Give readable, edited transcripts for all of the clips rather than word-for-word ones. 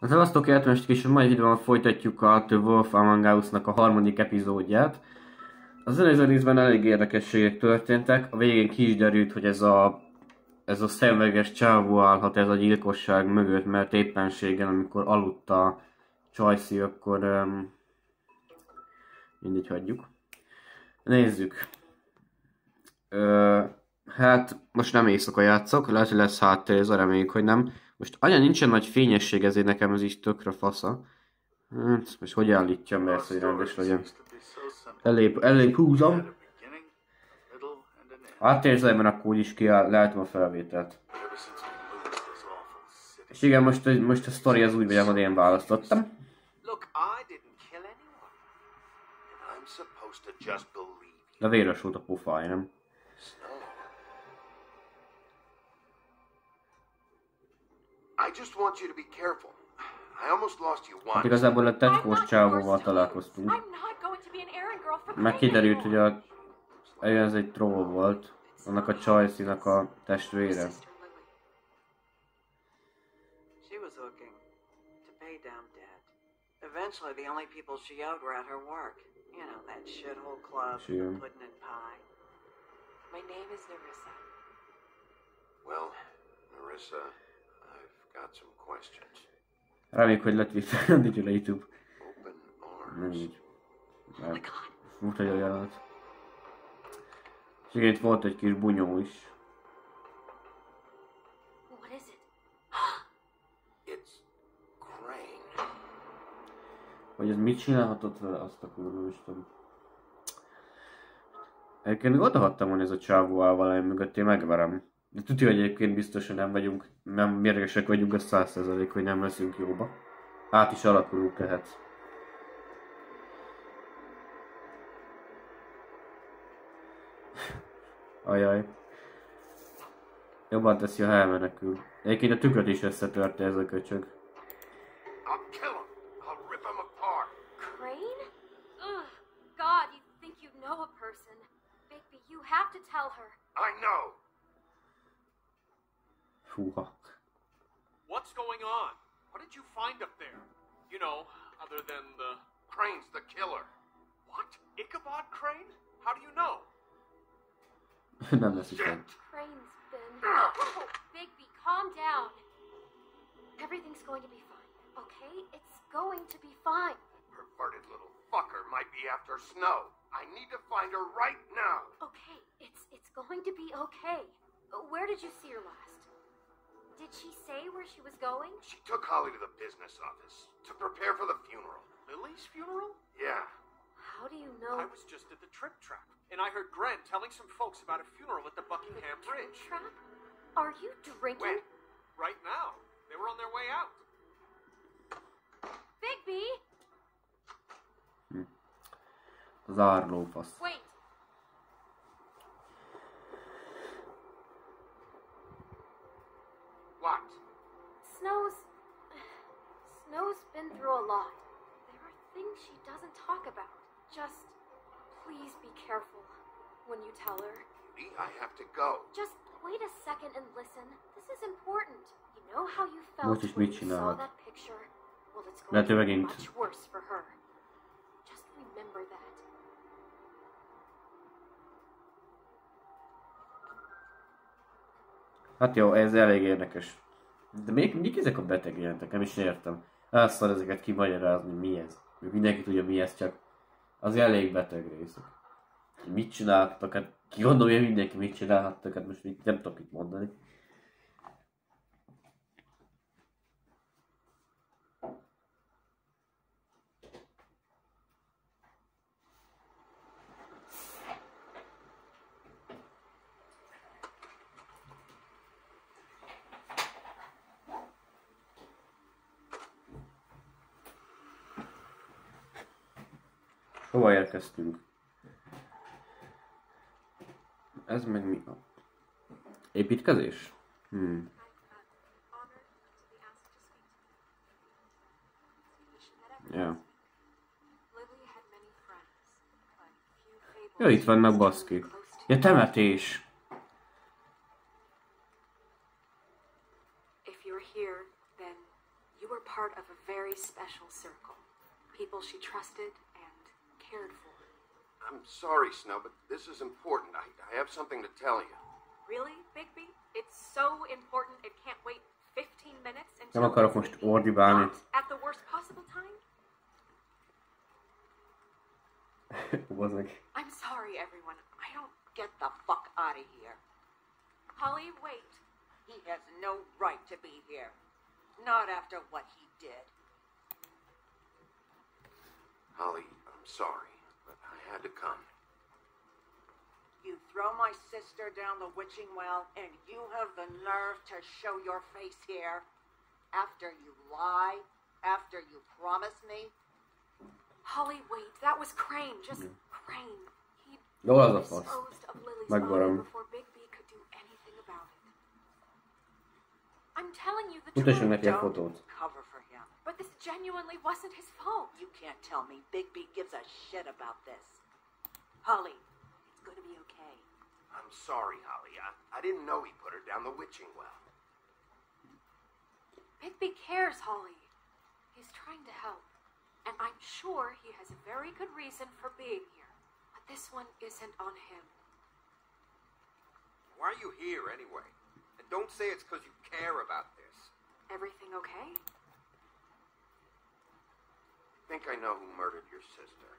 A Sziasztok, eltönöstik, és a mai videóban folytatjuk a The Wolf Among Us-nak a harmadik epizódját. Az előző részben elég érdekességek történtek, a végén ki is derült, hogy ez a szemüveges csávó állhat ez a gyilkosság mögött, mert éppenséggel, amikor aludt a Csajci, akkor mindig hagyjuk. Nézzük. Hát most nem éjszaka játszok, lehet, hogy lesz háttér, reméljük, hogy nem. Most anya nincsen nagy fényesség, ezért nekem ez is tökre fasza. Hát, most hogy állítjam be ezt, hogy rendes legyen. Elég húzom. Háttérzajban akkor úgyis lehetem a felvételt. És igen, most a sztori az úgy vagy, ahogy én választottam. De véres volt a pofája, nem? Hát igazából a tetkós csávóval találkoztunk. Meg kiderült, hogy ez egy troll volt. Annak a Csajcinak a testvére. Eventually, the only people she owed were at her work. You know, that shithole club, pudding and pie. My name is Nerissa. Well, Nerissa, I've got some questions. Reméljük, hogy lett visszajöndi a YouTube. Open arms. Nem így. Mutatja a jelenet. És igen, itt volt egy kis bunyó is. What is it? It's Crane. Hogy ez mit csinálhatott vele, azt a kurva Isten. Egyébként odahattam volna ez a csávó áll valami mögött, én megverem. De tudja, hogy egyébként biztosan nem mérgesek vagyunk a 100%, hogy nem leszünk jóba. Át is alakulunk lehet. Ajaj. Jobban teszi, ha elmenekül. Egyébként a tükröt is összetörte ez a köcsög. I'll kill him. I'll rip him apart. Crane? Ugh, God, you think you know a person. Bigby, you have to tell her. I know. Fúha. What's going on? What did you find up there? You know, other than the... Crane's the killer. What? Ichabod Crane? How do you know? Nem lesz is meg. Crane's been... Oh, Bigby, calm down. Everything's going to be fine, okay? It's going to be fine. Perverted little fucker might be after Snow. I need to find her right now. Okay, it's going to be okay. Where did you see her last? Did she say where she was going? She took Holly to the business office to prepare for the funeral. Lily's funeral? Yeah. How do you know? I was just at the Trip Trap, and I heard Grant telling some folks about a funeral at the Buckingham Bridge. Trap? Are you drinking? When? Right now. They were on their way out. Bigby! Az árlófasz. Wait. What? Snow's been through a lot. There are things she doesn't talk about. Just please be careful when you tell her. Judy, I have to go. Just wait a second and listen. This is important. You know how you felt Most is when mit you saw csinálod? that picture? Well, it's Lehet, going hogy to be megint. much worse for her. Just remember that. Hát jó, ez elég érdekes. De mik ezek a beteg jelentek? Nem is értem. Elszar ezeket kimagyarázni, mi ez. Még mindenki tudja, mi ez, csak az elég beteg részek. Mit csináltak? Hát ki gondolja, mindenki mit csinálhattak, hát most nem tudok itt mondani. Hova érkeztünk? Ez meg mi? Építkezés? Ja. Ja, itt vannak baszki. Ja, temetés. If you're here, then You were part of a very special circle. People she trusted and cared for. I'm sorry, Snow, but this is important. I have something to tell you. Really, Bigby? It's so important it can't wait 15 minutes until Nem akarok most ordibálni. at the worst possible time? I'm sorry, everyone. I don't Get the fuck out of here. Holly, wait. He has no right to be here. Not after what he did. Holly, I'm sorry, but I had to come. You throw my sister down the witching well, and you have the nerve to show your face here? After you lie? After you promise me? Holly, wait. That was Crane. Just Crane. He Jó az a fasz. disposed of Lily's Megvarom. body before Bigby could do anything about it. I'm telling you the Mutassunk truth. neki egy fotót. Cover for him. But this genuinely wasn't his fault. You can't tell me Bigby gives a shit about this. Holly, it's gonna be okay. I'm sorry, Holly. I didn't know he put her down the witching well. Bigby cares, Holly. He's trying to help. And I'm sure he has a very good reason for being here. But this one isn't on him. Why are you here, anyway? And don't say it's because you care about this. Everything okay? I think I know who murdered your sister.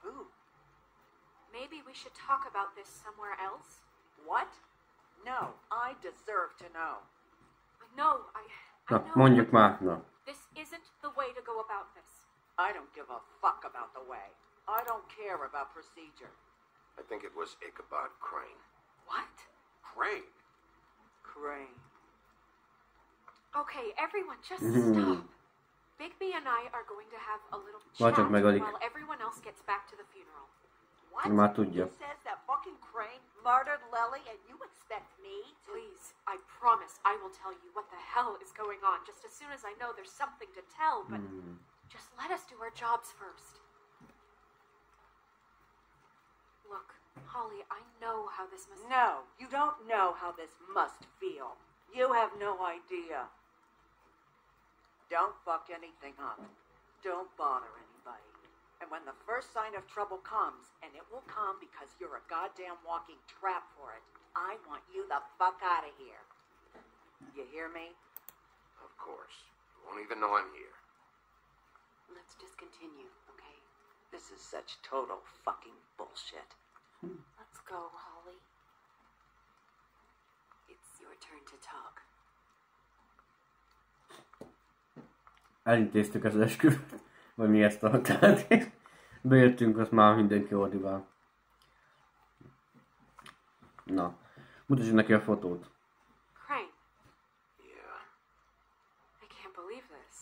Who? Maybe we should talk about this somewhere else? What? No, I deserve to know. No, I Na, know. mondjuk már, na. This isn't the way to go about this. I don't give a fuck about the way. I don't care about procedure. I think it was Ichabod Crane. What? Crane? Crane. Okay, everyone, just stop. Bigby and I are going to have a little Majd csak chat megadik. while everyone else gets back to the funeral. What? Már tudja. He says that fucking Crane murdered Lily and you expect me to... Please, I promise I will tell you what the hell is going on just as soon as I know there's something to tell, but just let us do our jobs first. Look, Holly, I know how this must... No, you don't know how this must feel. You have no idea. Don't fuck anything up. Don't bother anybody. And when the first sign of trouble comes, and it will come because you're a goddamn walking trap for it, I want you the fuck out of here. You hear me? Of course. You won't even know I'm here. Let's just continue, okay? This is such total fucking bullshit. Let's go, Holly. It's your turn to talk. Elintéztük az esküvőt. Vagy mi ezt a... Tehát bejöttünk, azt már mindenki ordibál. Na. Mutassuk neki a fotót. Crane, Yeah. I can't believe this.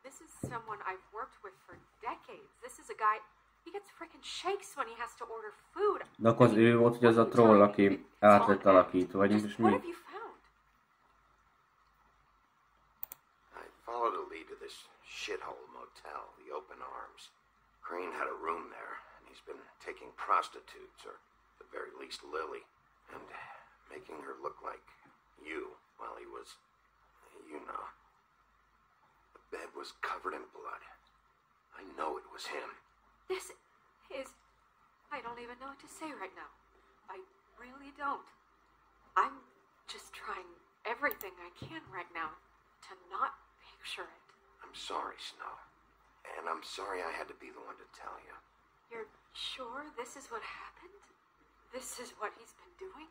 This is someone I've worked with for decades. This is a guy... He gets frickin' shakes when he has to order food. De akkor az ő volt, hogy ez a troll, aki át lett alakítva, vagy most What mi? have you found? I followed a lead to this shithole motel, the Open Arms. Crane had a room there, and he's been taking prostitutes, or at the very least Lily, and making her look like you while he was, you know. The bed was covered in blood. I know it was him. This is... I don't even know what to say right now. I really don't. I'm just trying everything I can right now to not picture it. I'm sorry, Snow. And I'm sorry I had to be the one to tell you. You're sure this is what happened? This is what he's been doing?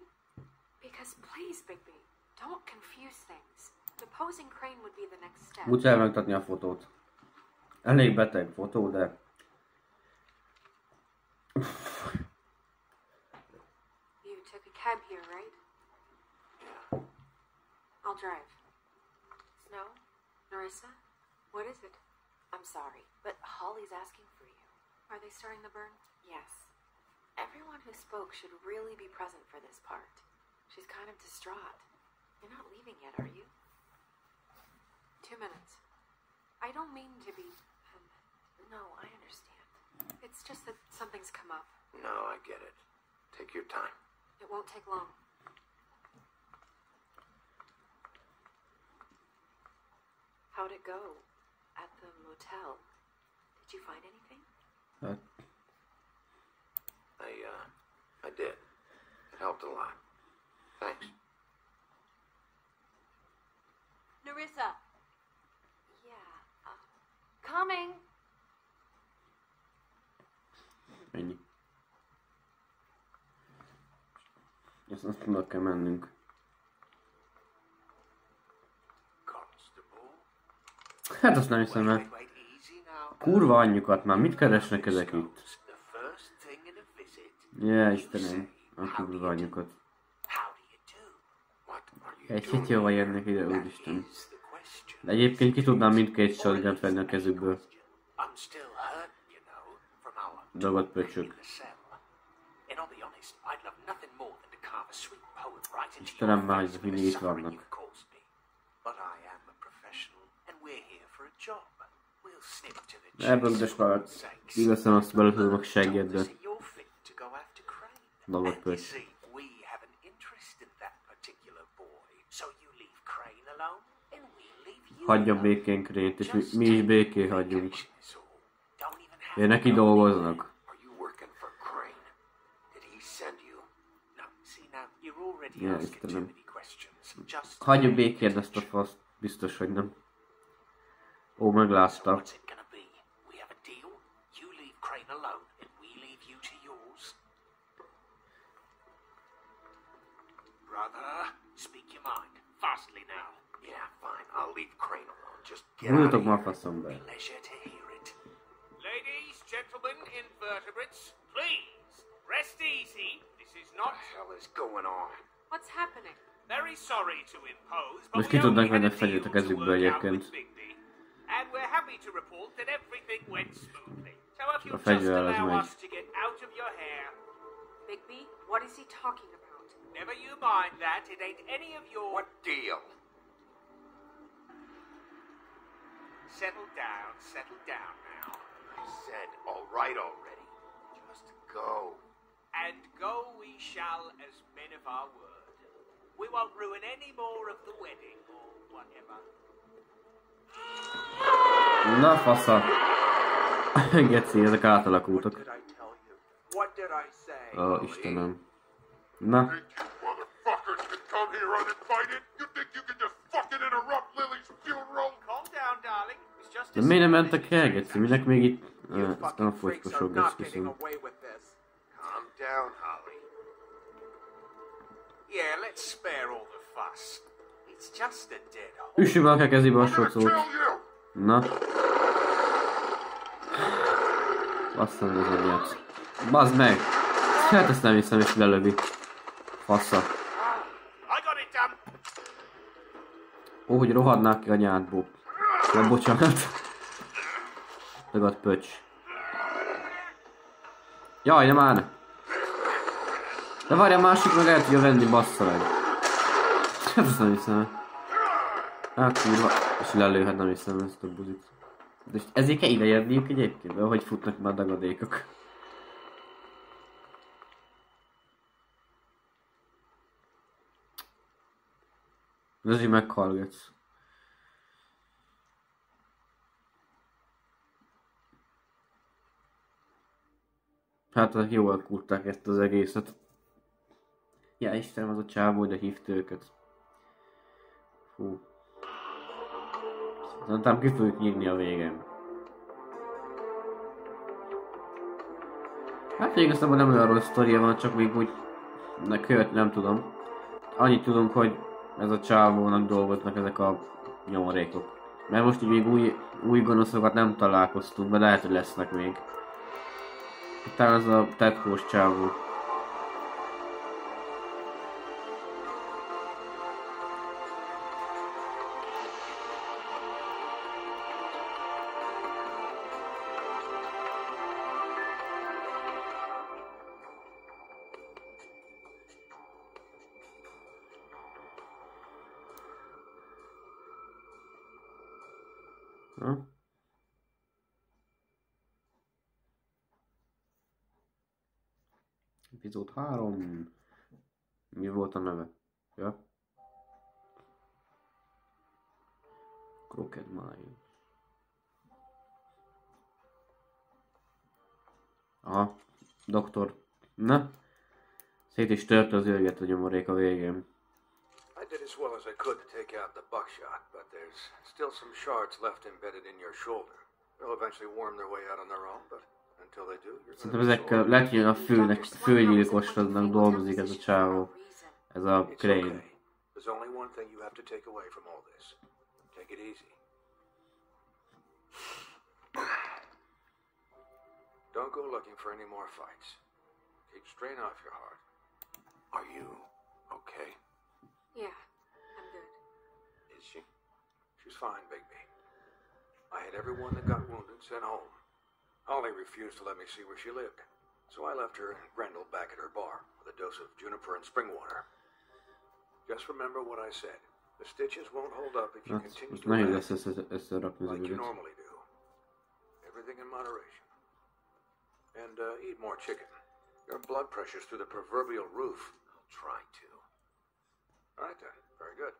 Because please, Bigby, don't confuse things. Deposing Crane would be the next step. Muszáj megmutatni a fotót. Elég beteg fotó, de... You took a cab here, right? Yeah. I'll drive. Snow? Narissa? What is it? I'm sorry, but Holly's asking for you. Are they starting the burn? Yes. Everyone who spoke should really be present for this part. She's kind of distraught. You're not leaving yet, are you? 2 minutes. I don't mean to be... No, I understand. It's just that something's come up. No, I get it. Take your time. It won't take long. How'd it go at the motel? Did you find anything? I did. It helped a lot. Thanks. Nerissa! Yeah. Coming! Ennyi. Azt tudnak kell mennünk. Hát azt nem hiszem el. Kurva anyjukat már, mit keresnek ezek itt? Ja, Istenem, a kurva anyjukat. Egy hét jól érnek ide, úristen. De egyébként ki tudnám mindkét shotgunt venni a kezükből. Dagat pöcsök. Istenem már, hogy mindig itt vannak. Ebből üdes már igazán azt beletudok segjedbe. Dagat pöcs. Hagyja békén Crane-t, és mi is békén hagyjunk. Én neki dolgoznak. Ja, Istenem. Hagyja békén ezt a faszt, biztos, hogy nem. Ó, meglátta. Nyújtok már faszomba. Ladies, gentlemen, invertebrates, please rest easy. This is not. What the hell is going on? What's happening? Very sorry to impose, but Most we ki tudnak only had venni a fegyvert deal a to kezükből work out egyébként. with Bigby, and we're happy to report that everything went smoothly. So if A you just fegyver az allow megy. us to get out of your hair, Bigby, what is he talking about? never you mind that. It ain't any of your. What deal? Settle down now. I said all right already. Just go. And go we shall as men of our word. We won't ruin any more of the wedding or whatever. Na fasza. Geci, ezek átalakultak. What did I say? Ó, Istenem. Na. Motherfuckers can come here uninvited. You think you can just fucking interrupt Lily's funeral? Calm down, darling. It's just De miért nem mentek el, Geci? Minek még itt... Ezt nem Freaks are folytosok, not Geci, getting viszont. away with this. Calm down, Holly. Yeah, let's spare all the fuss. It's just a dead hole. Üssük be a kezébe a socót. Kill you! Na. Basszom az anyját. Bazd meg! Hát ezt nem hiszem, és lelövi. Fassa. I got it done. Ó, hogy rohadnák ki anyádból. Ja, bocsánat. Tagad pöcs. Jaj, nem már! De várj, a másik meg el tudja venni, bassza meg. Hát ezt nem hiszem. Hát kurva. És lelőhet, nem hiszem ezt a buzit. De ezért kell ide jönniük egyébként, ahogy futnak már dagadékok. Ez így meghallgatsz. Hát jól kurták ezt az egészet. Ja, Istenem, az a csávó, de hívta őket. Fú. Szerintem ki fogjuk nyírni a végén. Hát igazából nem olyan rossz sztoria van, csak még úgy követ, nem tudom. Annyit tudunk, hogy ez a csávónak dolgoznak ezek a nyomorékok. Mert most így még új gonoszokat nem találkoztunk, de lehet, hogy lesznek még. Talán az a tetkós csávó. Ha? Epizód 3. Mi volt a neve? Ja. Crooked Mind. Aha, doktor. Na? Szét is törte az őrget a nyomorék a végén. I did as well as I could to take out the buckshot, but there's still some shards left embedded in your shoulder. They'll eventually worm their way out on their own, but until they do, you're Szerintem ezekkel lehet, hogy a főgyilkosnak dolgozik ez a csávó. Ez a Crane. There's only one thing you have to take away from all this. Take it easy. Don't go looking for any more fights. Keep strain off your heart. Are you okay? Yeah, I'm good. Is she? She's fine, Bigby. I had everyone that got wounded sent home. Holly refused to let me see where she lived, so I left her and Grendel back at her bar with a dose of juniper and spring water. Just remember what I said. The stitches won't hold up if you continue to laugh like you normally do. Everything in moderation. And eat more chicken. Your blood pressure's through the proverbial roof. I'll try to. All right then. Very good.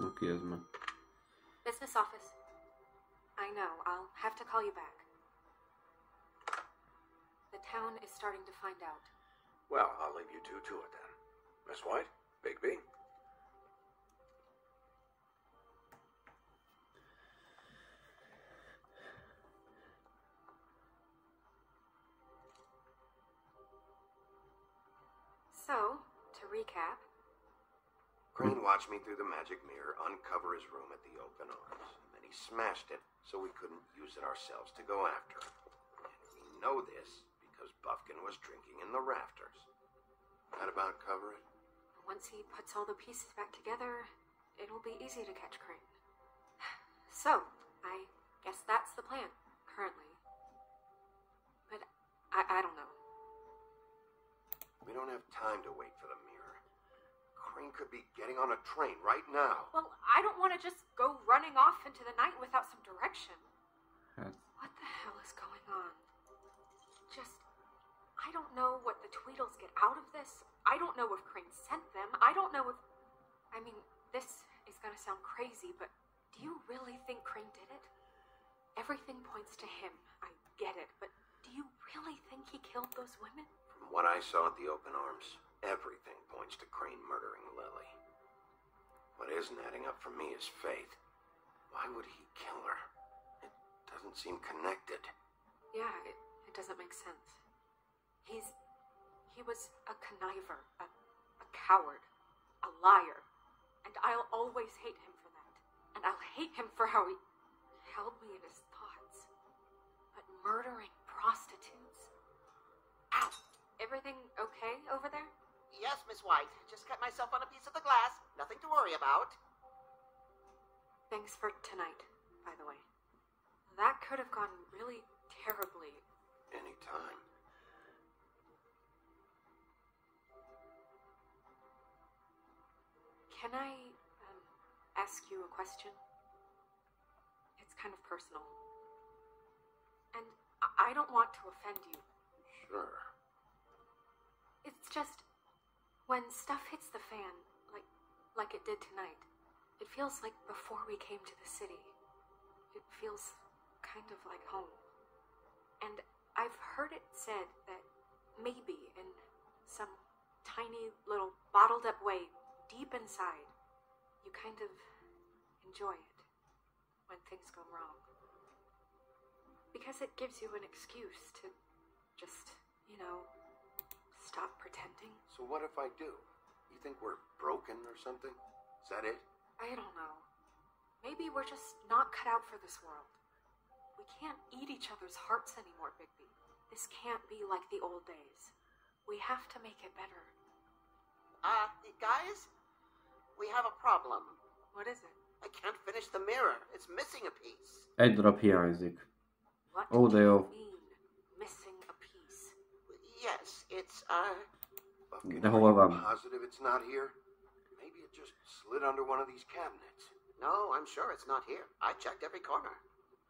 Oké, ez meg. Business office. I know. I'll have to call you back. The town is starting to find out. Well, I'll leave you two to it then. Miss White, Bigby. So, to recap. Crane watched me through the magic mirror uncover his room at the open arms. And then he smashed it so we couldn't use it ourselves to go after him. And we know this because Buffkin was drinking in the rafters. That about cover it? Once he puts all the pieces back together, it'll be easy to catch Crane. So, I guess that's the plan, currently. But I don't know. We don't have time to wait for the mirror. Crane could be getting on a train right now. Well, I don't want to just go running off into the night without some direction. What the hell is going on? I don't know what the Tweedles get out of this. I don't know if Crane sent them. I don't know if... I mean, this is gonna sound crazy, but do you really think Crane did it? Everything points to him. I get it, but do you really think he killed those women? From what I saw at the open arms, everything points to Crane murdering Lily. What isn't adding up for me is Faith. Why would he kill her? It doesn't seem connected. Yeah, it doesn't make sense. He was a conniver, a coward, a liar, and I'll always hate him for that. And I'll hate him for how he held me in his thoughts. But murdering prostitutes? Ow! Everything okay over there? Yes, Miss White. Just cut myself on a piece of the glass. Nothing to worry about. Thanks for tonight, by the way. That could have gone really terribly. Anytime. Can I ask you a question? It's kind of personal. And I don't want to offend you. Sure. It's just, when stuff hits the fan, like it did tonight, it feels like before we came to the city. It feels kind of like home. And I've heard it said that maybe in some tiny little bottled up way, deep inside, you kind of enjoy it when things go wrong. Because it gives you an excuse to just, stop pretending. So what if I do? You think we're broken or something? Is that it? I don't know. Maybe we're just not cut out for this world. We can't eat each other's hearts anymore, Bigby. This can't be like the old days. We have to make it better. Guys? We have a problem. What is it? I can't finish the mirror. It's missing a piece. Egy darab hiányzik. What Ó, de do you jó. mean, missing a piece? Yes, it's, Buffkin, De are hol you van? positive it's not here? Maybe it just slid under one of these cabinets. No, I'm sure it's not here. I checked every corner.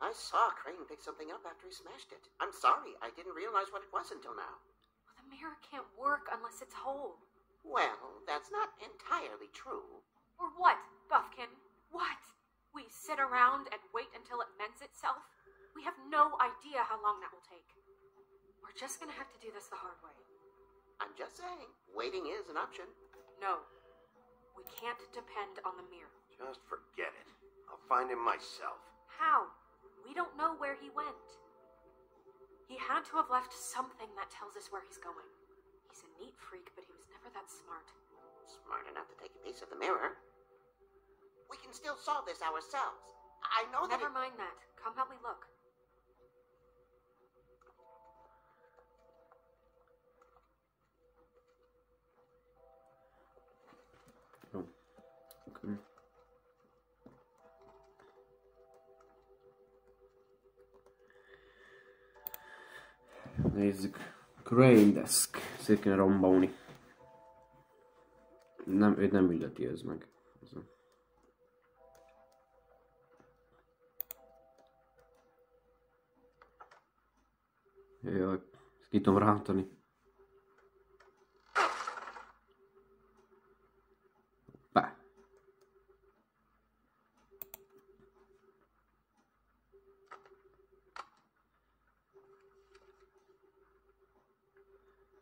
I saw Crane pick something up after he smashed it. I'm sorry, I didn't realize what it was until now. Well, the mirror can't work unless it's whole. Well, that's not entirely true. Or what, Buffkin? What? sit around and wait until it mends itself? We have no idea how long that will take. We're just gonna have to do this the hard way. I'm just saying, waiting is an option. No. We can't depend on the mirror. Just forget it. I'll find him myself. How? We don't know where he went. He had to have left something that tells us where he's going. He's a neat freak, but he was never that smart. Smart enough to take a piece of the mirror. We can still solve this ourselves. I know that. Never mind that. Come help me look. Jó. Okay. Nézzük. Crane Desk. Szét kéne rombolni. Nem, őt nem illeti ez meg. Jaj, ezt ki tudom rántani. Hoppá.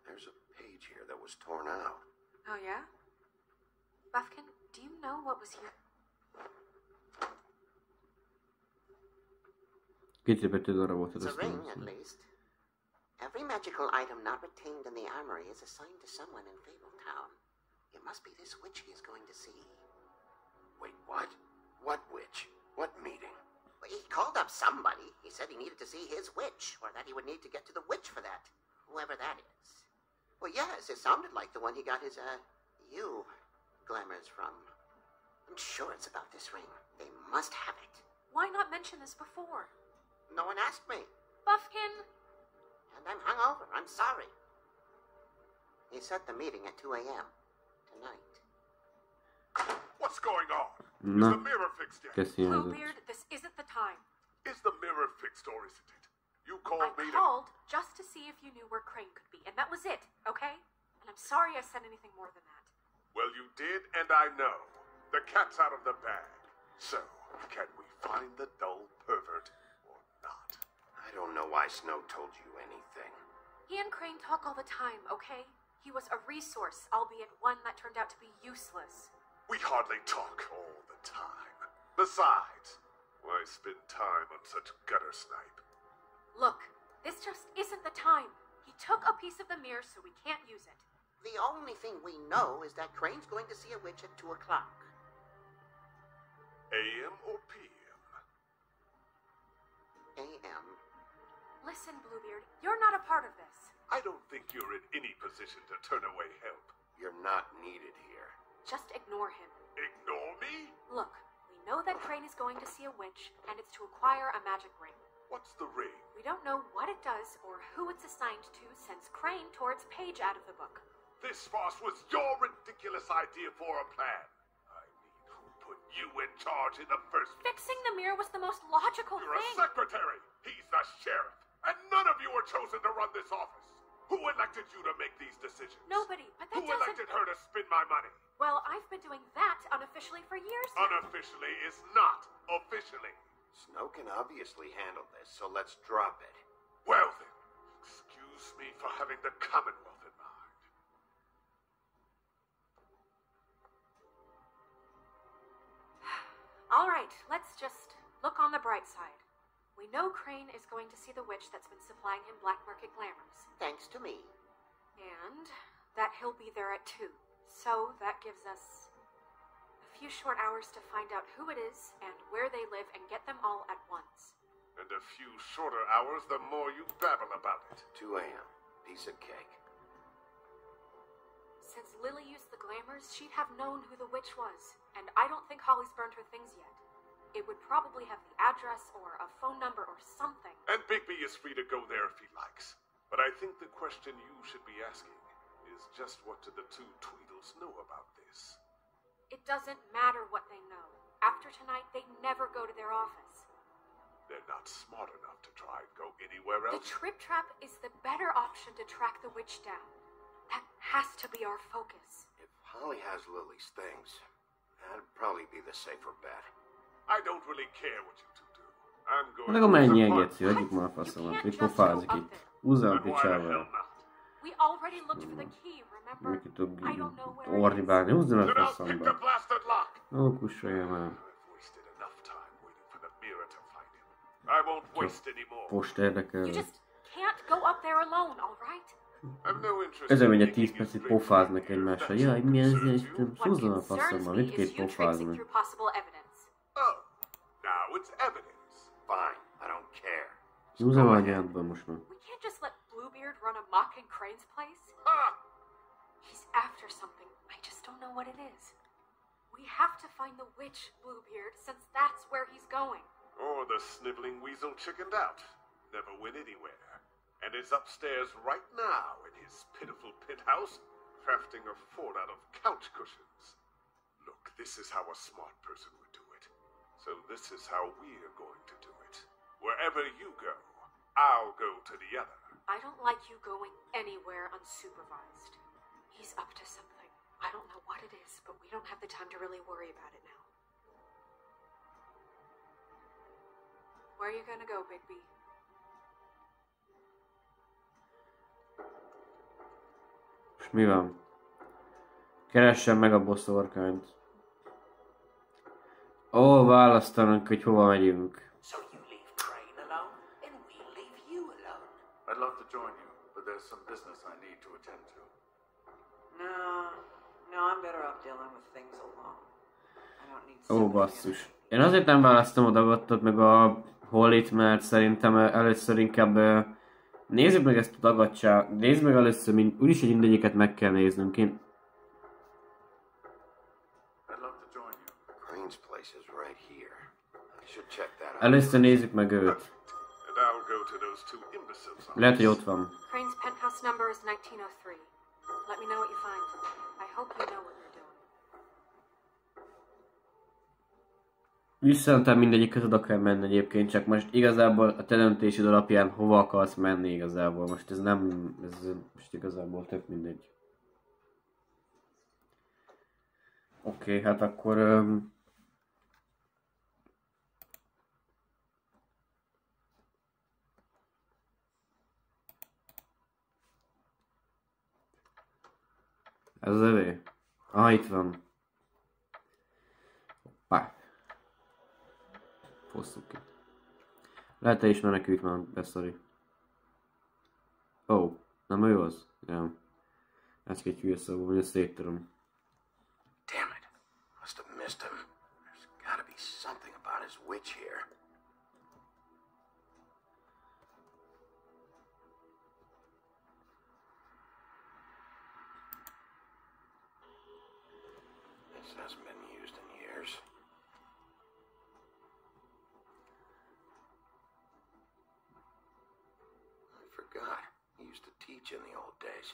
There's a page here that was torn out. Oh, yeah? Buffkin, do you know what was here? Kicsit betűd arra volt, It's a ring, at least. Every magical item not retained in the armory is assigned to someone in Fabletown. It must be this witch he is going to see. Wait, what? What witch? What meeting? Well, he called up somebody. He said he needed to see his witch, or that he would need to get to the witch for that. Whoever that is. Well, yes, it sounded like the one he got his, glamours from. I'm sure it's about this ring. They must have it. Why not mention this before? No one asked me. Buffkin! And I'm hungover. I'm sorry. He set the meeting at 2 a.m. tonight. What's going on? No. Is the mirror fixed yet? Bluebeard, this isn't the time. Is the mirror fixed or isn't it? You I called me called just to see if you knew where Crane could be, and that was it, okay? And I'm sorry I said anything more than that. Well, you did, and I know. The cat's out of the bag. So, can we find the dull pervert or not? I don't know why Snow told you anything. He and Crane talk all the time, okay? He was a resource, albeit one that turned out to be useless. We hardly talk all the time. Besides, why spend time on such gutter snipe? Look, this just isn't the time. He took a piece of the mirror, so we can't use it. The only thing we know is that Crane's going to see a witch at 2 o'clock. AM or PM? AM. Listen, Bluebeard, you're not a part of this. I don't think you're in any position to turn away help. You're not needed here. Just ignore him. Ignore me? Look, we know that Crane is going to see a witch, and it's to acquire a magic ring. What's the ring? We don't know what it does or who it's assigned to since Crane tore its page out of the book. This farce was your ridiculous idea for a plan. I mean, who put you in charge in the first place? Fixing the mirror was the most logical You're thing. a secretary. He's the sheriff. And none of you were chosen to run this office. Who elected you to make these decisions? Nobody, but that Who doesn't... elected her to spend my money? Well, I've been doing that unofficially for years now. Unofficially is not officially. Snow can obviously handle this, so let's drop it. Well then, excuse me for having the Commonwealth in mind. All right, let's just look on the bright side. We know Crane is going to see the witch that's been supplying him black market glamours. Thanks to me. And that he'll be there at 2. So that gives us a few short hours to find out who it is and where they live and get them all at once. And a few shorter hours, the more you babble about it. 2 a.m. Piece of cake. Since Lily used the glamours, she'd have known who the witch was. And I don't think Holly's burned her things yet. It would probably have the address or a phone number or something. And Bigby is free to go there if he likes. But I think the question you should be asking is just what do the two Tweedles know about this? It doesn't matter what they know. After tonight, they never go to their office. They're not smart enough to try and go anywhere The else. Trip Trap is the better option to track the witch down. That has to be our focus. If Holly has Lily's things, that'd probably be the safer bet. I don't really care what you two do. I'm going Legalább to mennyi apart. engedsző, hagyjuk már a faszomat, hogy pofázik itt. Húzzál a Then why the hell picsával. not? We already looked for the key, remember? Neki tudok I don't know where it is. ordibálni, húzzál a Then I'll pick faszomba. the blasted lock. Ó, kussolja már. I've wasted enough time waiting for the mirror to find him. I won't waste any more. Post érdekel. You just can't go up there alone, alright? I've no interest Ezzel in megy a making 10 you percig pay for pofáznak anything egymásra. that Jaj, mi ez concerns ilyen you. Isten? What Húzzon a concerns faszommal, me mit is kell you traipsing pofázni? through possible evidence. Oh, now it's evidence. Fine, I don't care. Húzzam a anyádba most már. We can't just let Bluebeard run amok in Crane's place. Ah! He's after something. I just don't know what it is. We have to find the witch, Bluebeard, since that's where he's going. Or the sniveling weasel chickened out. Never went anywhere. And is upstairs right now in his pitiful penthouse, crafting a fort out of couch cushions. Look, this is how a smart person would do it. So this is how we're going to do it. Wherever you go, I'll go to the other. I don't like you going anywhere unsupervised. He's up to something. I don't know what it is, but we don't have the time to really worry about it now. Where are you gonna go, Bigby? És mi van? Keressem meg a boszorkányt. Ó, választanunk, hogy hova megyünk. So you leave Crane alone, and we leave you alone. I'd love to join you, but there's some business I need to attend to. No, I'm better off dealing with things alone. I don't need Ó, somebody basszus. Én azért nem választom a Dagottot meg a Hollit, mert szerintem először inkább nézzük meg ezt a dagadtság. Nézd meg először, úgyis, hogy mindegyiket meg kell néznünk. I'd love to join you. Crane's place is right here. I should check that out. Először nézzük meg őt. And I'll go to those two imbeciles. Lehet, hogy ott van. Crane's penthouse number is 1903. Let me know what you find. I hope you know what you're doing. Visszantem mindegyiket oda kell menni egyébként, csak most igazából a te döntésed alapján hova akarsz menni igazából. Most ez nem, ez most igazából tök mindegy. Oké, hát akkor... Ez az övé? Ah, itt van. Hoppá. Fosszuk ki. Lehet te is menekült már, beszori. Ó, nem ő az? Ja. Ez két hülye szó, hogy ezt széttöröm. Damn it. Must have missed him. There's gotta be something about his witch here. This hasn't been used in years. I forgot. He used to teach in the old days.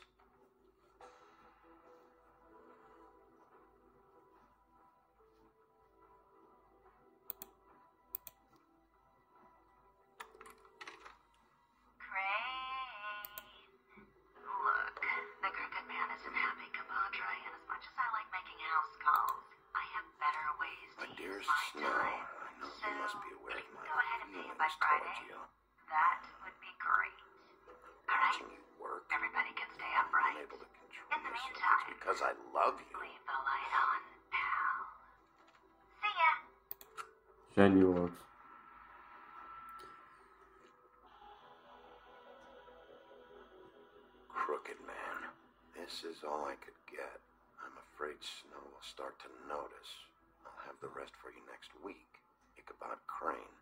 Look, the crooked man isn't happy, Kabadra, and as much as I like making house calls, I have better ways to My use dearest my Snow, time. I know So, you must be aware if of you my can go ahead and pay it by feelings Friday, towards you. that would be great. Alright? Watching you work, Everybody can stay I'm upright. unable to control In the myself. meantime, It's because I love you. leave the light on, pal. See ya! Zsennyi volt. Crooked man. This is all I could get. I'm afraid Snow will start to notice. I'll have the rest for you next week. Ichabod Crane.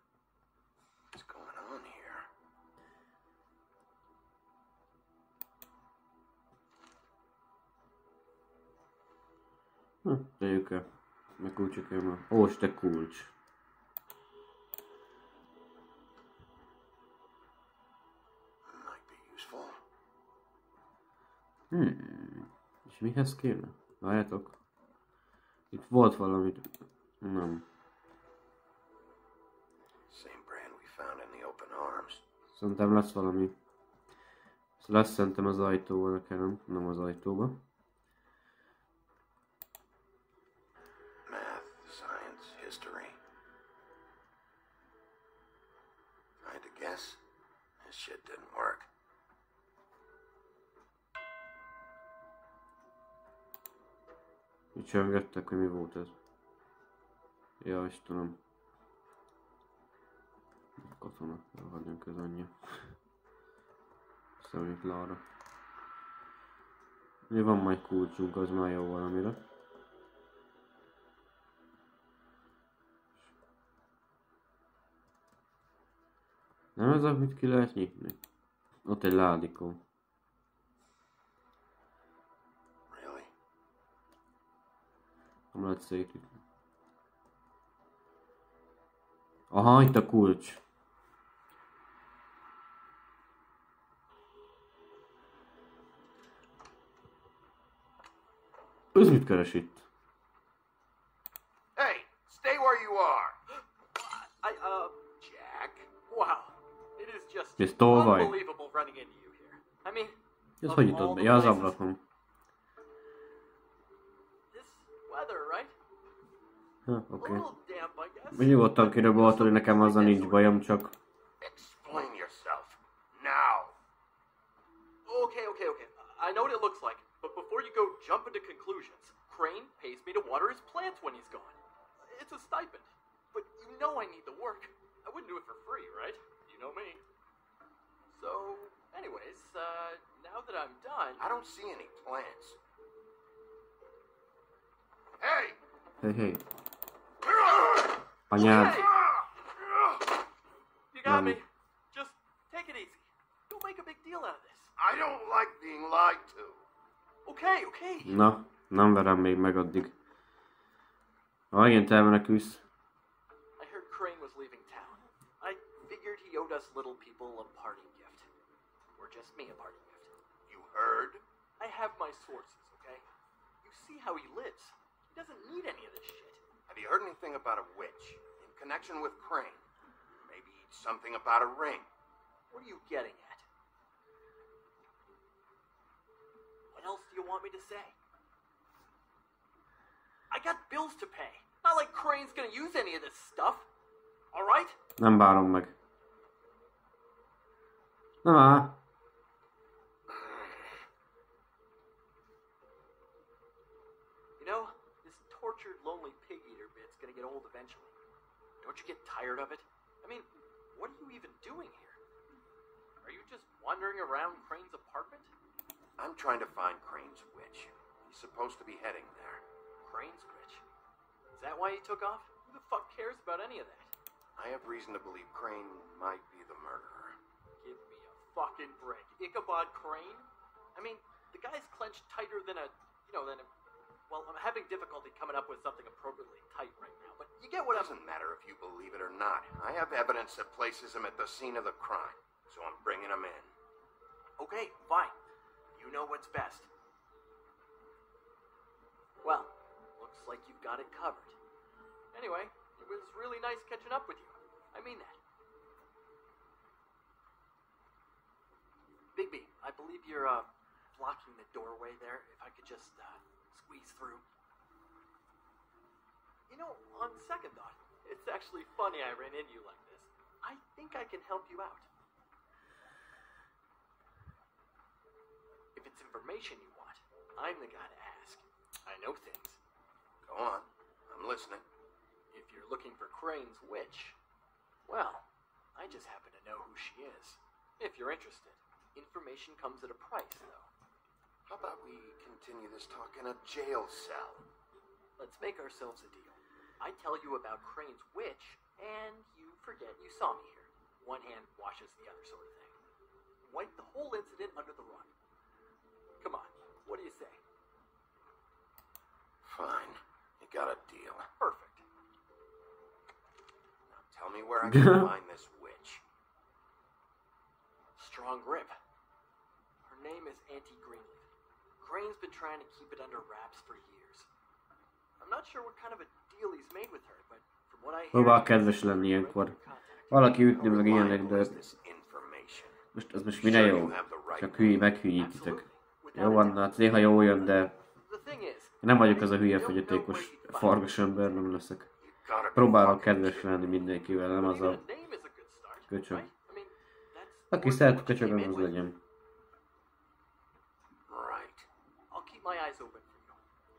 What's going on here? Tegyük el. Meg kulcsok jön. Ó, te kulcs. Might be useful. És mihez kéne? Várjátok. Itt volt valami. Nem. Same brand we found in the open arms. Szerintem lesz valami. Lesz szerintem az ajtóba nekem, nem az ajtóba. Math, science, history. This shit didn't work. Mit csörgettek, hogy mi volt ez? Ja, Istenem. Katona, elhagyjon közönje. Szemét Lara. Mi van majd kulcsunk, az már jó valamire. Nem ez, amit ki lehet nyitni? Ott egy ládikó. Really? Nem lehet szétütni. Aha, itt a kulcs. Ez mit keres itt? Hey, stay where you are. Jack. Wow. It is just Ez tolvaj. unbelievable running into you here. I mean, Ez hogy nyitott be? Ja, az ablakon. this weather, right? Oké. A little damp, I guess. Nyugodtan kiröboltod, hogy nekem azzal nincs bajom, csak... Explain yourself. Now. Okay. I know what it looks like, but before you go jump into conclusions, Crane pays me to water his plants when he's gone. It's a stipend, but you know I need the work. I wouldn't do it for free, right? You know me. So, anyways, now that I'm done... I don't see any plants. Hey! Hey. Anyád. You got me. Just take it easy. Don't make a big deal out of this. I don't like being lied to. Okay. Na, nem verem még meg addig. Ha megint elmenekülsz. I heard Crane was leaving town. I figured he owed us little people a parting gift. Or just me a parting gift. You heard? I have my sources, okay? You see how he lives. He doesn't need any of this shit. Have you heard anything about a witch in connection with Crane? Maybe something about a ring. What are you getting at? What else do you want me to say? I got bills to pay. Not like Crane's gonna use any of this stuff. Alright? Nem bánom meg. Nem áll. You know, this tortured, lonely pig-eater bit's gonna get old eventually. Don't you get tired of it? I mean, what are you even doing here? Are you just wandering around Crane's apartment? I'm trying to find Crane's witch. He's supposed to be heading there. Crane's witch? Is that why he took off? Who the fuck cares about any of that? I have reason to believe Crane might be the murderer. Give me a fucking break. Ichabod Crane? I mean, the guy's clenched tighter than a... Well, I'm having difficulty coming up with something appropriately tight right now, but you get what I'm... Doesn't matter if you believe it or not. I have evidence that places him at the scene of the crime, so I'm bringing him in. Okay, fine. You know what's best. Well, looks like you've got it covered. Anyway, it was really nice catching up with you. I mean that. Bigby, I believe you're, blocking the doorway there. If I could just, squeeze through. You know, on second thought, it's actually funny I ran into you like this. I think I can help you out. If it's information you want, I'm the guy to ask. I know things. Go on. I'm listening. If you're looking for Crane's witch, well, I just happen to know who she is. If you're interested. Information comes at a price, though. How about we continue this talk in a jail cell? Let's make ourselves a deal. I tell you about Crane's witch, and you forget you saw me here. One hand washes the other sort of thing. Wipe the whole incident under the rug. Come on, what do you say? Fine. You got a deal. Perfect. Now tell me where I can find this witch. Strong grip. Her name is Auntie Greenleaf. Crane's been trying to keep it under wraps for years. I'm not sure what kind of a deal he's made with her, but from what I hear... Próbál kedves lenni ilyenkor. Valaki ütni meg ilyenek, de... Most minden jó. Csak meghülyítitek. Jó van, hát néha jó jön, de... Nem vagyok az a hülye fogyatékos fargas ember, nem leszek. Próbálok kedves lenni mindenkivel, nem az a... Köcsög. Aki szeret a köcsögöm, az legyen. Right. I'll keep my eyes open for you.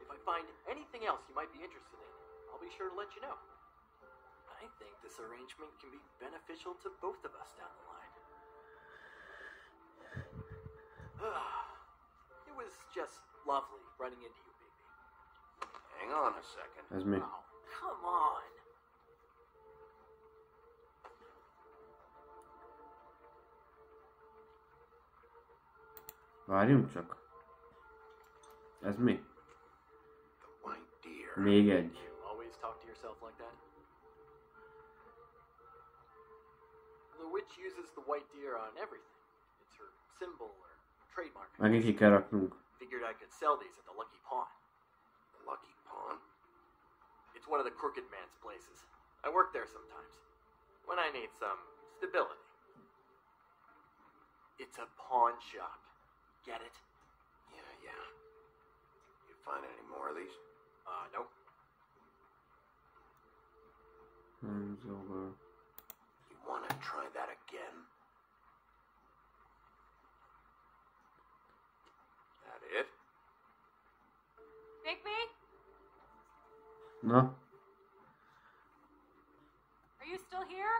If I find anything else you might be interested in, I'll be sure to let you know. I think this arrangement can be beneficial to both of us down the line. It was just lovely running into you, baby. Hang on a second. Ez mi? Oh, come on. Várjunk csak. Ez mi? The white deer. Még egy. You always talk to yourself like that? The witch uses the white deer on everything. It's her symbol or trademark. Megint ki kell raknunk. Figured I could sell these at the Lucky Pawn. The Lucky Pawn? It's one of the crooked man's places. I work there sometimes. When I need some stability. It's a pawn shop. Get it? Yeah. You find any more of these? Nope. Hands over. You want to try that again? That it? Bigby? Na? Are you still here?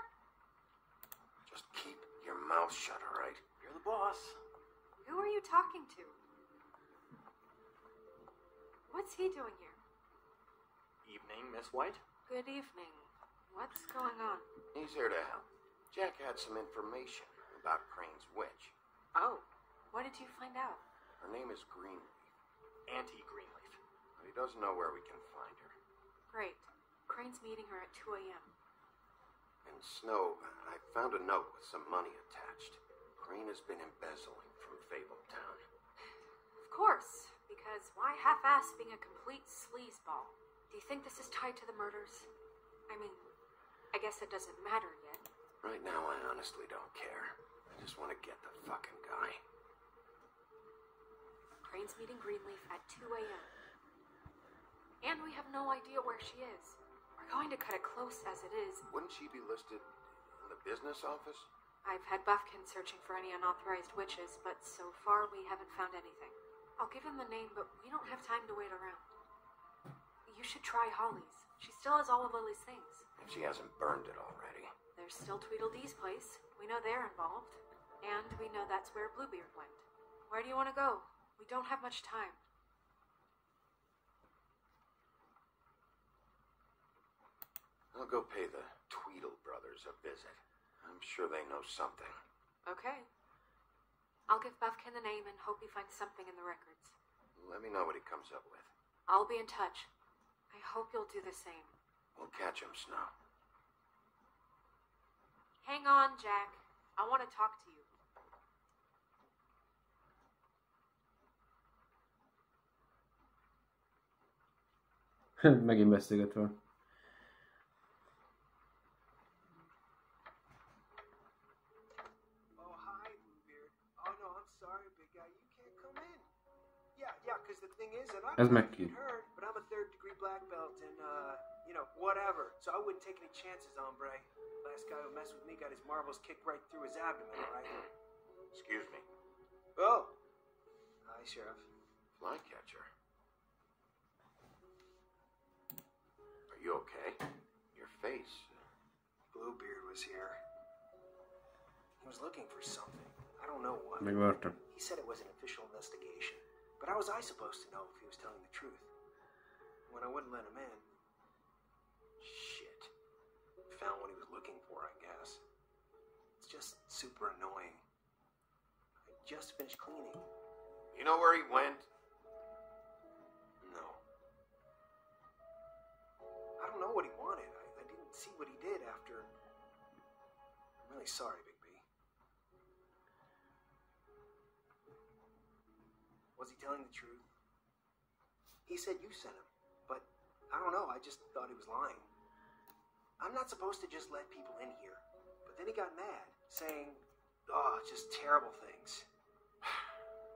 Just keep your mouth shut, all right? You're the boss. Who are you talking to? What's he doing here? Evening, Miss White. Good evening. What's going on? He's here to help. Jack had some information about Crane's witch. Oh, what did you find out? Her name is Greenleaf, Auntie Greenleaf. but he doesn't know where we can find her. Great. Crane's meeting her at 2 a.m. In Snow, I found a note with some money attached. Crane has been embezzling from Fabletown. Of course, because why half-ass being a complete sleazeball? Do you think this is tied to the murders? I mean, I guess it doesn't matter yet. Right now, I honestly don't care. I just want to get the fucking guy. Crane's meeting Greenleaf at 2 a.m. And we have no idea where she is. We're going to cut it close as it is. Wouldn't she be listed in the business office? I've had Buffkin searching for any unauthorized witches, but so far we haven't found anything. I'll give him the name, but we don't have time to wait around. You should try Holly's. She still has all of Lily's things. If she hasn't burned it already. There's still Tweedledee's place. We know they're involved. And we know that's where Bluebeard went. Where do you want to go? We don't have much time. I'll go pay the Tweedle brothers a visit. I'm sure they know something. Okay. I'll give Buffkin the name and hope he finds something in the records. Let me know what he comes up with. I'll be in touch. I hope you'll do the same. We'll catch him, Snow. Hang on, Jack. I want to talk to you. Megint beszélgetve. Ez meg ki? But I'm a third-degree black belt and, whatever. So I wouldn't take any chances, hombre. Last guy who messed with me got his marbles kicked right through his abdomen, right? Excuse me. Oh. Hi, Sheriff. Flycatcher. Are you okay? Your face. Bluebeard was here. He was looking for something. I don't know what. Megvártam. He said it was an official investigation. But how was I supposed to know if he was telling the truth? When I wouldn't let him in. Shit. Found what he was looking for, I guess. It's just super annoying. I just finished cleaning. You know where he went? No. I don't know what he wanted. I didn't see what he did after. I'm really sorry, Bigby. Was he telling the truth? He said you sent him, but I don't know, I just thought he was lying. I'm not supposed to just let people in here, but then he got mad, saying, just terrible things.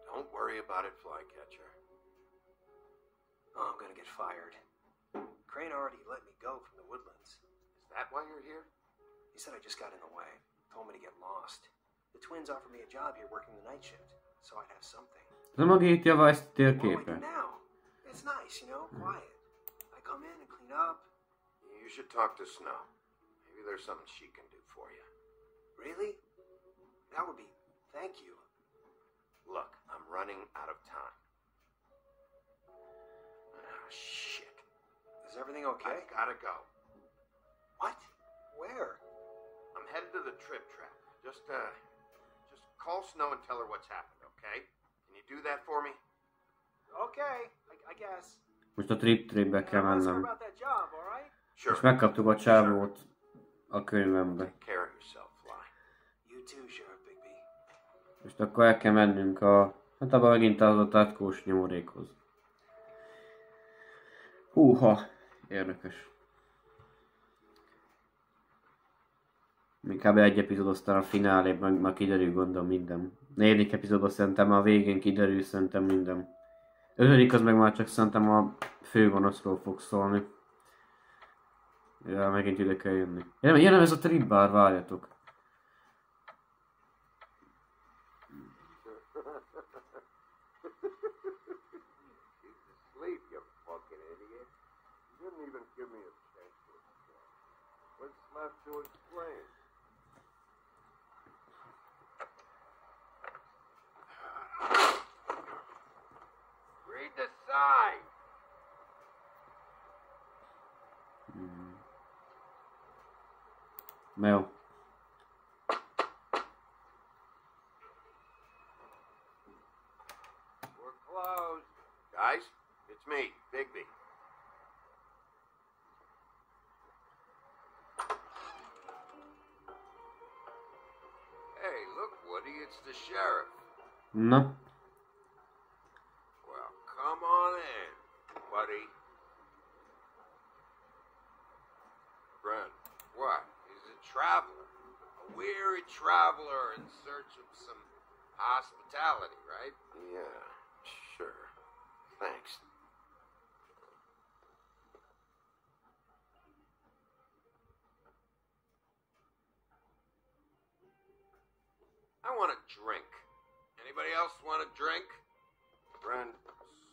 Don't worry about it, Flycatcher. Oh, I'm gonna get fired. Crane already let me go from the Woodlands. Is that why you're here? He said I just got in the way. Told me to get lost. The twins offered me a job here working the night shift, so I'd have something. Nem a GTA Vice What do I do térképe. now? It's nice, you know, quiet. I come in and clean up. You should talk to Snow. Maybe there's something she can do for you. Really? That would be... Thank you. Look, I'm running out of time. Ah, shit. Is everything okay? I gotta go. What? Where? I'm headed to the trip trap. Just call Snow and tell her what's happened, okay? Can you do that for me? Okay, I guess. Most a tripbe kell Sorry mennem. about that job, all right? Sure. És megkaptuk a csávót a könyvembe. Take care of yourself, Fly. You too, Sheriff Bigby. Most akkor el kell mennünk a... Hát abban megint az a tatkós nyomorékhoz. Húha, érdekes. Inkább egy epizód, aztán a finálében már kiderül, gondolom, minden. 4. epizódban szerintem a végén kiderül, szerintem minden. 5. az meg már csak szerintem a főgonoszról fog szólni. Ja, megint ide kell jönni. Jelen ez a trip bar, várjatok. Sleep, you fucking idiot. You didn't even give me a chance to explain. What's left to explain? Read the sign! Jó. We're closed. Guys, it's me, Bigby. Hey, look, Woody, it's the sheriff. Na. Well, come on in, buddy. Brent, what? He's a traveler. A weary traveler in search of some hospitality, right? Yeah, sure. Thanks. I want a drink. Anybody else want a drink? Brent,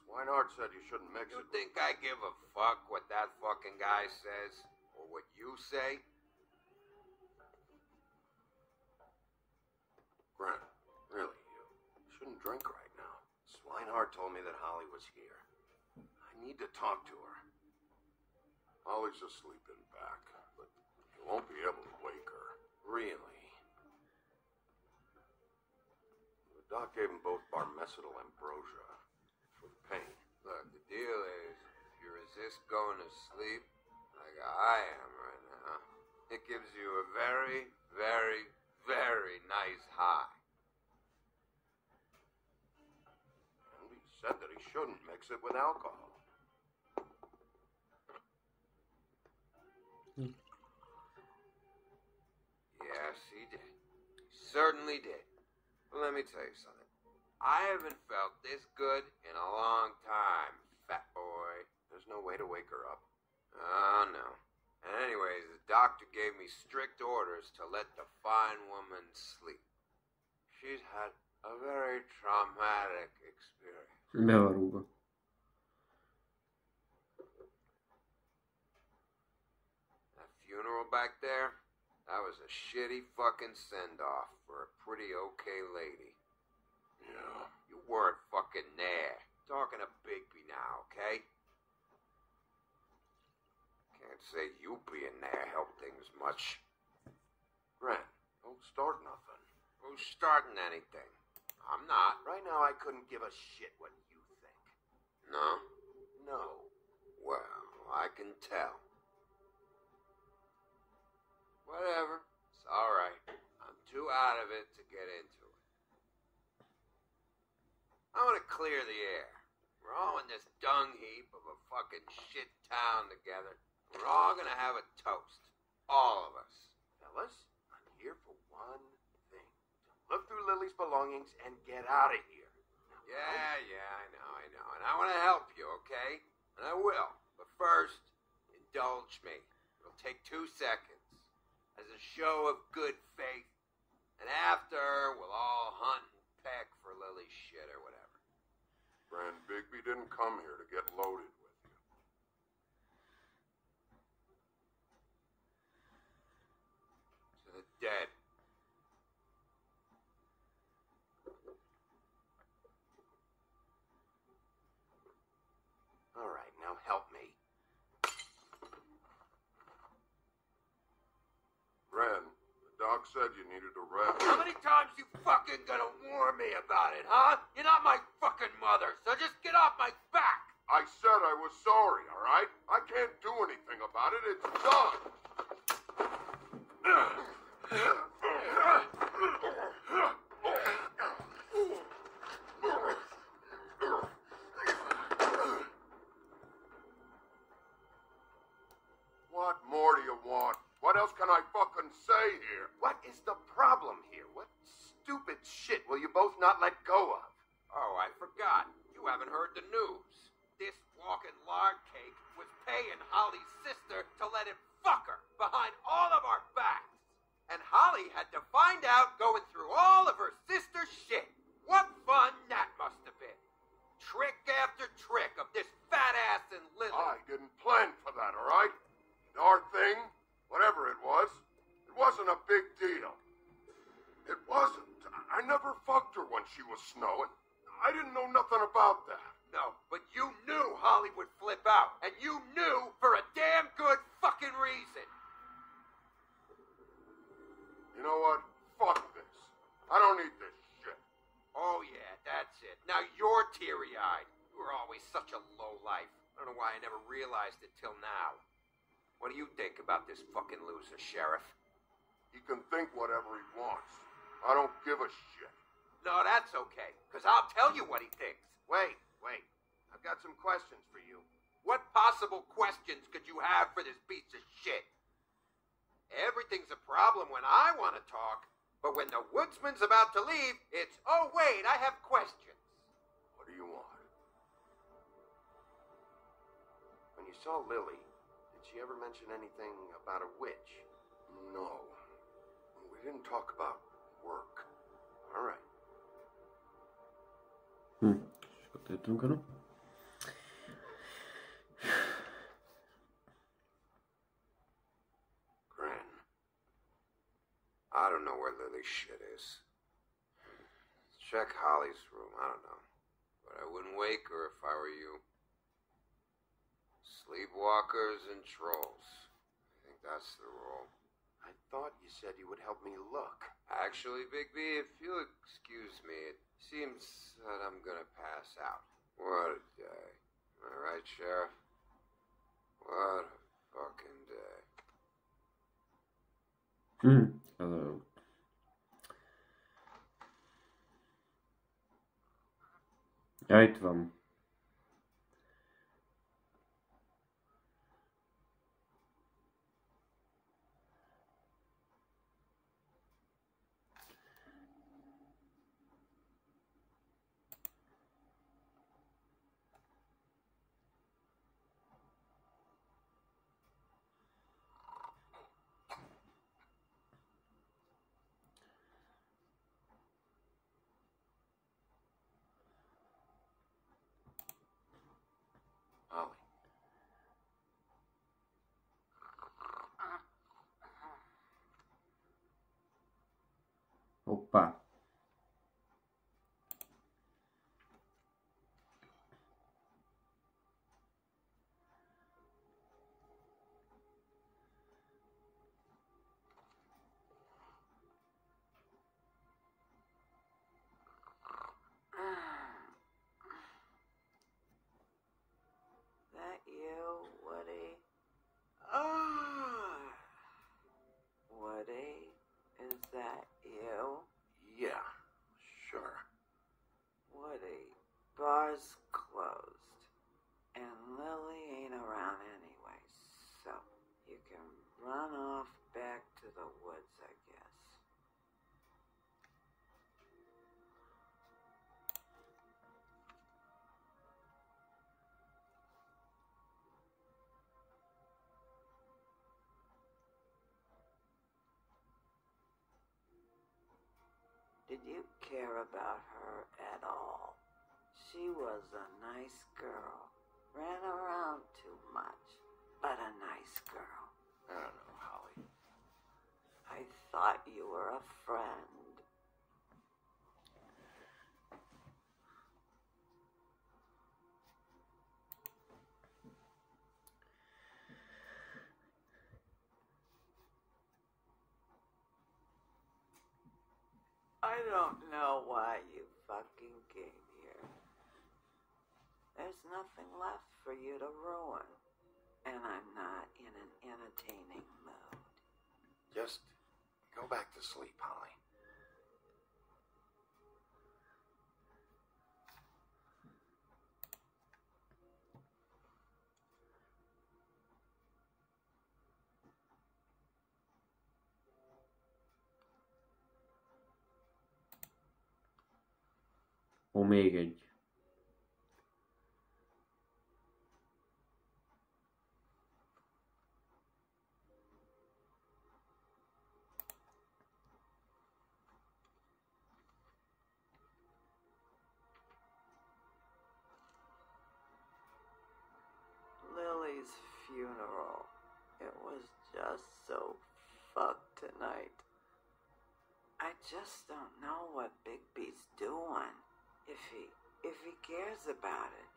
Swinehart said you shouldn't mix it. You think I give a fuck what that fucking guy says? Or what you say? Brent, really, you shouldn't drink right now. Swinehart told me that Holly was here. I need to talk to her. Holly's asleep in back, but you won't be able to wake her. Really? The doc gave them both barmecidal ambrosia for the pain. Look, the deal is, if you resist going to sleep, like I am right now, it gives you a very, very, very nice high. And he said that he shouldn't mix it with alcohol. Yes, he did. He certainly did. But let me tell you something. I haven't felt this good in a long time, fat boy. There's no way to wake her up. Oh, no. And anyways, the doctor gave me strict orders to let the fine woman sleep. She's had a very traumatic experience. Bevarúva. That funeral back there, that was a shitty fucking send-off for a pretty okay lady. Yeah. You weren't fucking there. Talking to Bigby now, okay? Can't say you being there helped things much. Brent, don't start nothing. Who's starting anything? I'm not. Right now I couldn't give a shit what you think. No? No. Well, I can tell. Whatever. It's alright. I'm too out of it to get into it. I want to clear the air. We're all in this dung heap of a fucking shit town together. We're all gonna have a toast. All of us. Fellas, I'm here for one thing. To look through Lily's belongings and get out of here. Yeah, I know. And I want to help you, okay? And I will. But first, indulge me. It'll take 2 seconds. As a show of good faith And after, we'll all hunt and peck for Lily's shit or whatever. Friend Bigby didn't come here to get loaded with you. To the dead. All right, now help me. Ren, the doc said you needed a rest. How many times you fucking gonna warn me about it, huh? You're not my fucking mother, so just get off my back! I said I was sorry, all right? I can't do anything about it. It's done. What more do you want? What else can I fucking say here? What is the problem here? What stupid shit will you both not let go of? Oh, I forgot. You haven't heard the news. This walking lard cake was paying Holly's sister to let him fuck her behind all of our backs. And Holly had to find out going through all of her sister's shit. What fun that must have been. Trick after trick of this fat ass and Lily. I didn't plan for that, all right? Darn thing, whatever it wasn't a big deal. It wasn't. I never fucked her when she was snowing. I didn't know nothing about that. No, but you knew Holly would flip out. And you knew for a damn good fucking reason. You know what? Fuck this. I don't need this shit. Oh yeah, that's it. Now you're teary-eyed. You were always such a lowlife. I don't know why I never realized it till now. What do you think about this fucking loser, Sheriff? He can think whatever he wants. I don't give a shit. No, that's okay, because I'll tell you what he thinks. Wait. I've got some questions for you. What possible questions could you have for this piece of shit? Everything's a problem when I want to talk, but when the woodsman's about to leave, it's, oh wait, I have questions. What do you want? When you saw Lily, did she ever mention anything about a witch? No. We didn't talk about work. All right. Gran, I don't know where Lily's shit is. Check Holly's room, I don't know. But I wouldn't wake her if I were you. Sleepwalkers and trolls. I think that's the rule. I thought you said you would help me look. Actually, Bigby, if you'll excuse me, it seems that I'm gonna pass out. What a day. Am I right, Sheriff? What a fucking day. Hello. Ja, itt van. Holly. Hoppá. That you, Woody? Woody, is that you? Yeah, sure. Woody, bar's closed. And Lily ain't around anyway, so you can run off back to the woods, I guess. you care about her at all. She was a nice girl. Ran around too much, but a nice girl. I don't know, Holly. I thought you were a friend. I don't know why you fucking came here. There's nothing left for you to ruin. And I'm not in an entertaining mood. Just go back to sleep, Holly. Ó, még egy. Lily's funeral. It was just so fucked tonight. I just don't know what Bigby's doing. If he cares about it.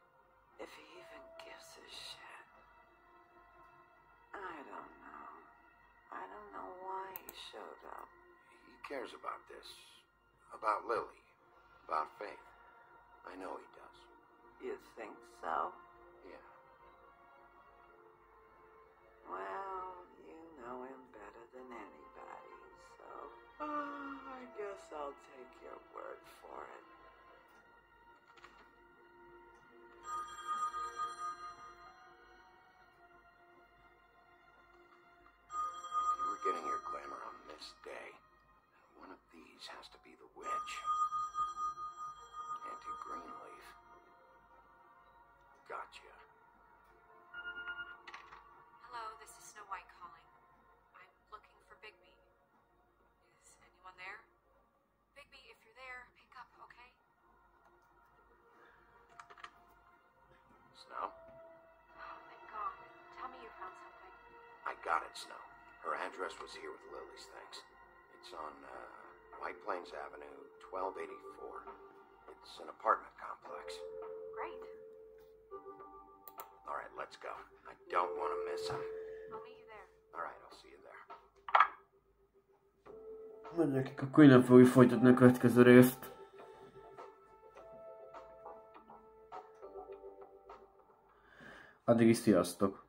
If he even gives a shit. I don't know. I don't know why he showed up. He cares about this. About Lily. About Faith. I know he does. You think so? Yeah. Well, you know him better than anybody, so I guess I'll take your word for it. You were getting your glamour on this day, and one of these has to be the witch. Auntie Greenleaf. Gotcha. Hello, this is Snow White calling. I'm looking for Bigby. Is anyone there? Bigby, if you're there, pick up, okay? Snow? Oh, thank God. Tell me you found something. I got it, Snow. Her address was here with Lily's things. It's on, White Plains Avenue, 1284. It's an apartment complex. Great. All right, let's go. I don't want to miss him. I'll meet you there. All right, I'll see you there. Nekik akkor nem fogjuk folytatni a következő részt. Addig is sziasztok!